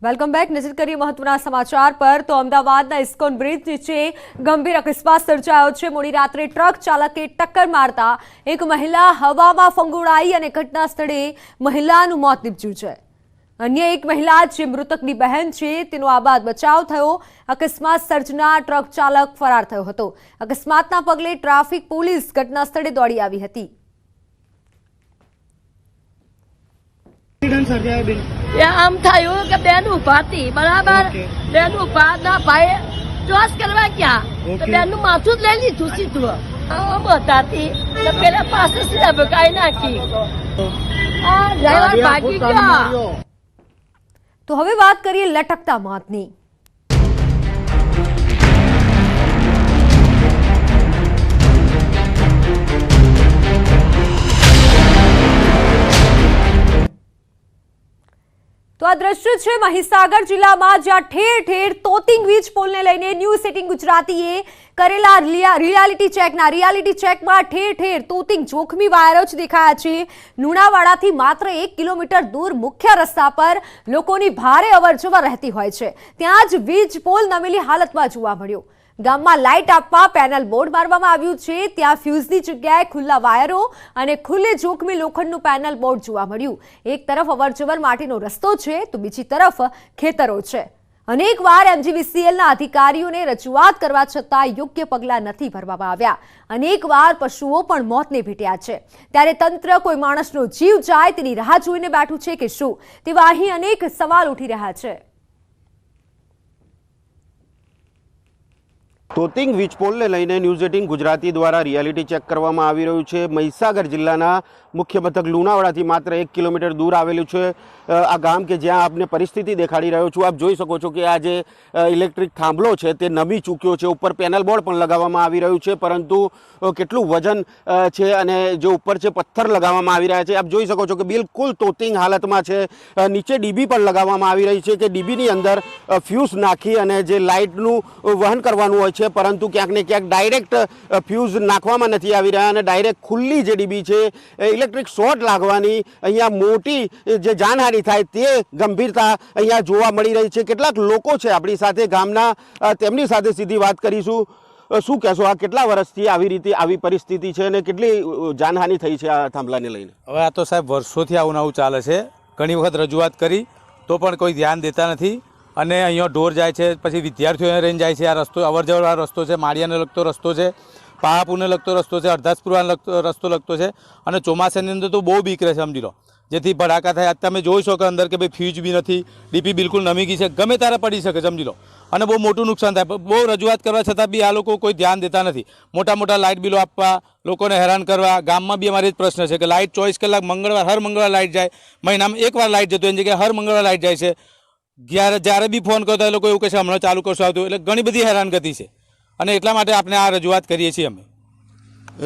Welcome back. નજર કરીએ મહત્વના સમાચાર પર તો અમદાવાદના ઇસ્કોન બ્રિજ નીચે ગંભીર અકસ્માત સર્જાયો છે। મોડી રાત્રે ટ્રક ચાલકે ટક્કર મારતા એક મહિલા હવામાં ફંગોળાઈ અને ઘટના સ્થળે મહિલાનું મોત નીપજ્યું છે। અન્ય એક મહિલા જે મૃતકની બહેન છે તેનો આબાદ બચાવ થયો। અકસ્માત સર્જનાર ટ્રક ચાલક ફરાર થયો હતો। અકસ્માતના પગલે ટ્રાફિક પોલીસ ઘટના સ્થળે દોડી આવી હતી। આમ થયું કે બેન ઉભા હતી બરાબર, બેન ઉભા ના ભાઈ ક્રોસ કરવા ગયા તો બેન નું માથું જ લઈ લીધું સીધું। બતાતી પેલા પાસે સીધા ભગાઈ નાખી। ડ્રાઈવર ભાગી ગયો। તો હવે વાત કરીએ લટકતા મોતની। તો આ દ્રશ્ય છે મહીસાગર જિલ્લામાં, જ્યાં ઠેર ઠેર તોતિંગ વીજ પોલને લઈને ન્યૂઝ 18 ગુજરાતીએ કરેલા રિયાલિટી ચેકમાં ઠેર ઠેર તોતિંગ જોખમી વાયરો જ દેખાયા છે। લુણાવાડાથી માત્ર 1 કિલોમીટર દૂર મુખ્ય રસ્તા પર લોકોની ભારે અવરજવર રહેતી હોય છે, ત્યાં જ વીજ પોલ નમેલી હાલતમાં જોવા મળ્યો। ગામમાં લાઇટ આપવા પેનલ બોર્ડ મારવામાં આવ્યું છે, ત્યાં ફ્યુઝની જગ્યાએ ખુલ્લા વાયરો અને ખુલ્લે જોખમી લોખંડનું પેનલ બોર્ડ જોવા મળ્યું। એક તરફ અવરજવર માટેનો રસ્તો છે તો બીજી તરફ ખેતરો છે। અનેકવાર MGVCLના અધિકારીઓને રજૂઆત કરવા છતાં યોગ્ય પગલાં નથી ભરવામાં આવ્યા। અનેકવાર પશુઓ પણ મોતને ભેટ્યા છે, ત્યારે તંત્ર કોઈ માણસનો જીવ જાય તેની રાહ જોઈને બેઠું છે કે શું, તેવા અહીં અનેક સવાલ ઉઠી રહ્યા છે। તોતિંગ વીજ પોલને લઈને ન્યૂઝ 18 ગુજરાતી દ્વારા રિયાલિટી ચેક કરવામાં આવી રહ્યું છે। મહીસાગર જિલ્લાના મુખ્ય મથક લુણાવાડાથી માત્ર 1 કિલોમીટર દૂર આવેલું છે આ ગામ, કે જ્યાં આપને પરિસ્થિતિ દેખાડી રહ્યો છું। આપ જોઈ શકો છો કે આ જે ઇલેક્ટ્રિક થાંભલો છે તે નમી ચૂક્યો છે, ઉપર પેનલ બોર્ડ પણ લગાવવામાં આવી રહ્યું છે, પરંતુ કેટલું વજન છે અને જે ઉપર છે પથ્થર લગાવવામાં આવી રહ્યા છે। આપ જોઈ શકો છો કે બિલકુલ તોતિંગ હાલતમાં છે। નીચે ડીબી પણ લગાવવામાં આવી રહી છે કે ડીબીની અંદર ફ્યુઝ નાખી અને જે લાઇટનું વહન કરવાનું હોય છે, પરંતુ ક્યાંક ને ક્યાંક ડાયરેક્ટ ફ્યુઝ નાખવામાં નથી આવી રહ્યા અને ડાયરેક્ટ ખુલ્લી જે ડીબી છે ઇલેક્ટ્રિક શોર્ટ લાગવાની અહીંયા મોટી જે જાનહાનિ થાય તે ગંભીરતા અહીંયા જોવા મળી રહી છે। કેટલાક લોકો છે આપણી સાથે ગામના, તેમની સાથે સીધી વાત કરીશું। શું કહેશો, આ કેટલા વર્ષથી આવી પરિસ્થિતિ છે અને કેટલી જાનહાનિ થઈ છે આ થાંભલાને લઈને? હવે આ તો સાહેબ વર્ષોથી આવું ચાલે છે। ઘણી વખત રજૂઆત કરી તો પણ કોઈ ધ્યાન દેતા નથી અને અહીંયા ઢોર જાય છે, પછી વિદ્યાર્થીઓ રહીને જાય છે। આ રસ્તો અવરજવરવાળો રસ્તો છે, માળિયાને લગતો રસ્તો છે, પાહાપુરને લગતો રસ્તો છે, અરદાસપુરને રસ્તો લગતો છે અને ચોમાસાની અંદર તો બહુ બીક રહે છે, સમજી લો, જેથી ભડાકા થાય। તમે જોઈ શકો અંદર કે ભાઈ ફ્યુઝ બી નથી, ડીપી બિલકુલ નમી ગઈ છે, ગમે ત્યારે પડી શકે, સમજી લો, અને બહુ મોટું નુકસાન થાય। બહુ રજૂઆત કરવા છતાં બી આ લોકો કોઈ ધ્યાન દેતા નથી। મોટા મોટા લાઇટ બિલો આપવા, લોકોને હેરાન કરવા। ગામમાં બી અમારે જ પ્રશ્ન છે કે લાઇટ 24 કલાક હર મંગળવાર લાઇટ જાય, મહિનામાં એકવાર લાઇટ જતો, એની જગ્યાએ હર મંગળવાર લાઇટ જાય છે। જ્યારે બી ફોન કરતા એ લોકો એવું કહે છે હમણાં ચાલુ કરશો આવતું, એટલે ઘણી બધી હેરાનગતિ છે અને એટલા માટે આપણે આ રજૂઆત કરીએ છીએ। અમે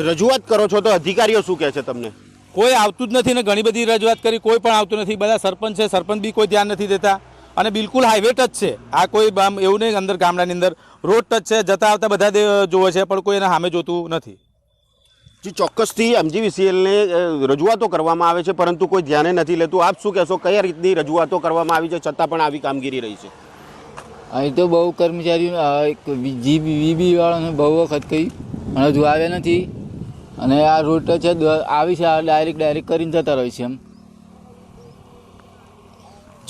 રજૂઆત કરો છો તો અધિકારીઓ શું કહે છે તમને? કોઈ આવતું જ નથી ને ઘણી બધી રજૂઆત કરી, કોઈ પણ આવતું નથી। બધા સરપંચ છે, સરપંચ બી કોઈ ધ્યાન નથી દેતા અને બિલકુલ હાઈવે ટચ છે આ, કોઈ એવું નહીં અંદર ગામડાની અંદર રોડ ટચ છે, જતા આવતા બધા જોવે છે પણ કોઈ એના સામે જોતું નથી। જી, ચોક્કસથી MGVCLને રજૂઆતો કરવામાં આવે છે પરંતુ કોઈ ધ્યાને નથી લેતું। આપ શું કહેશો, કયા રીતની રજૂઆતો કરવામાં આવી છે છતાં પણ આવી કામગીરી રહી છે? અહીં તો બહુ કર્મચારીઓ જીબી વાળાને બહુ વખત કહી પણ હજુ આવ્યા નથી અને આ રોડ છે આવી છે ડાયરેક્ટ કરીને જતા રહે છે એમ।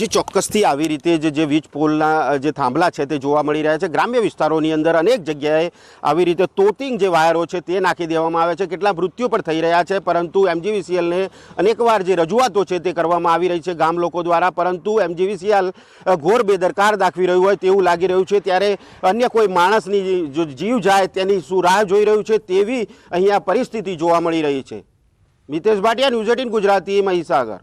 જે ચોક્કસથી આવી રીતે જે વીજ પોલના જે થાંભલા છે તે જોવા મળી રહ્યા છે। ગ્રામ્ય વિસ્તારોની અંદર અનેક જગ્યાએ આવી રીતે તોતિંગ જે વાયરો છે તે નાખી દેવામાં આવે છે, કેટલા મૃત્યુ પણ થઈ રહ્યા છે, પરંતુ MGVCLને અનેકવાર જે રજૂઆતો છે તે કરવામાં આવી રહી છે ગામ લોકો દ્વારા, પરંતુ MGVCL ઘોર બેદરકાર દાખવી રહ્યું હોય તેવું લાગી રહ્યું છે। ત્યારે અન્ય કોઈ માણસની જો જીવ જાય તેની શું રાહ જોઈ રહ્યું છે તેવી અહીંયા પરિસ્થિતિ જોવા મળી રહી છે। મિતેશ ભાટિયા, ન્યૂઝ 18 ગુજરાતી, મહીસાગર।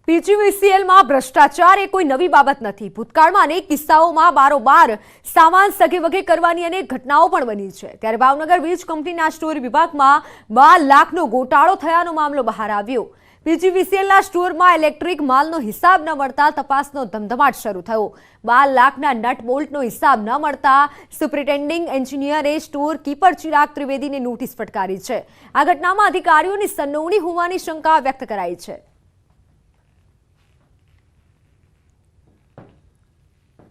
PGVCLમાં ભ્રષ્ટાચાર એ કોઈ નવી બાબત નથી। ભૂતકાળમાં અનેક કિસ્સાઓમાં બારોબાર સામાન સગેવગે કરવાની અનેક ઘટનાઓ પણ બની છે। ત્યારે ભાવનગર વીજ કંપનીના સ્ટોર વિભાગમાં 12 લાખનો ગોટાળો થયાનો મામલો બહાર આવ્યો। PGVCLના સ્ટોરમાં ઇલેક્ટ્રિક માલનો હિસાબ ન મળતા તપાસનો ધમધમાટ શરૂ થયો। 12 લાખના નટ બોલ્ટનો હિસાબ ન મળતા સુપ્રિન્ટેન્ડિંગ એન્જિનિયરે સ્ટોર કીપર ચિરાગ ત્રિવેદીને નોટિસ ફટકારી છે। આ ઘટનામાં અધિકારીઓની સંડોવણી હોવાની શંકા વ્યક્ત કરાઈ છે।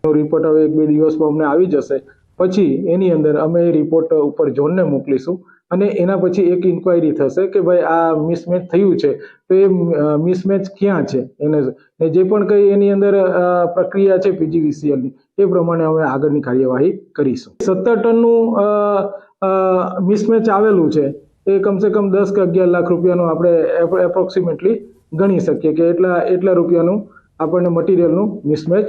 રિપોર્ટ હવે 1-2 દિવસમાં અમને આવી જશે. પછી એની અંદર અમે એ રિપોર્ટ ઉપર ઝોનને મોકલીશું અને એના પછી એક ઇન્ક્વાયરી થશે કે ભાઈ આ મિસમેચ થયું છે તો એ મિસમેચ ક્યાં છે એને જે પણ કંઈ એની અંદર પ્રક્રિયા છે PGVCLની એ પ્રમાણે અમે આગળની કાર્યવાહી કરીશું. 17 ટનનું મિસમેચ આવેલું છે એ કમસે કમ 10 કે 11 લાખ રૂપિયાનું આપણે એપ્રોક્સિમેટલી ગણી શકીએ કે એટલા રૂપિયાનું આપણને મટીરિયલનું મિસમેચ